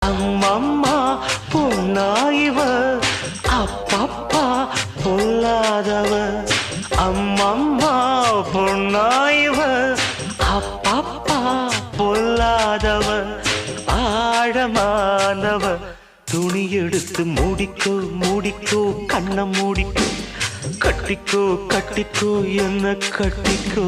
அம்மம்மா பொன்னாயிவ அப்பப்பா பொல்லாதவ அம்மம்மா பொன்னாயிவ அப்பப்பா பொல்லாதவ ஆழமானவ துணி எடுத்து மூடிக்கோ மூடிக்கோ கண்ண மூடிக்கோ கட்டிக்கோ கட்டிக்கோ என்ன கட்டிக்கோ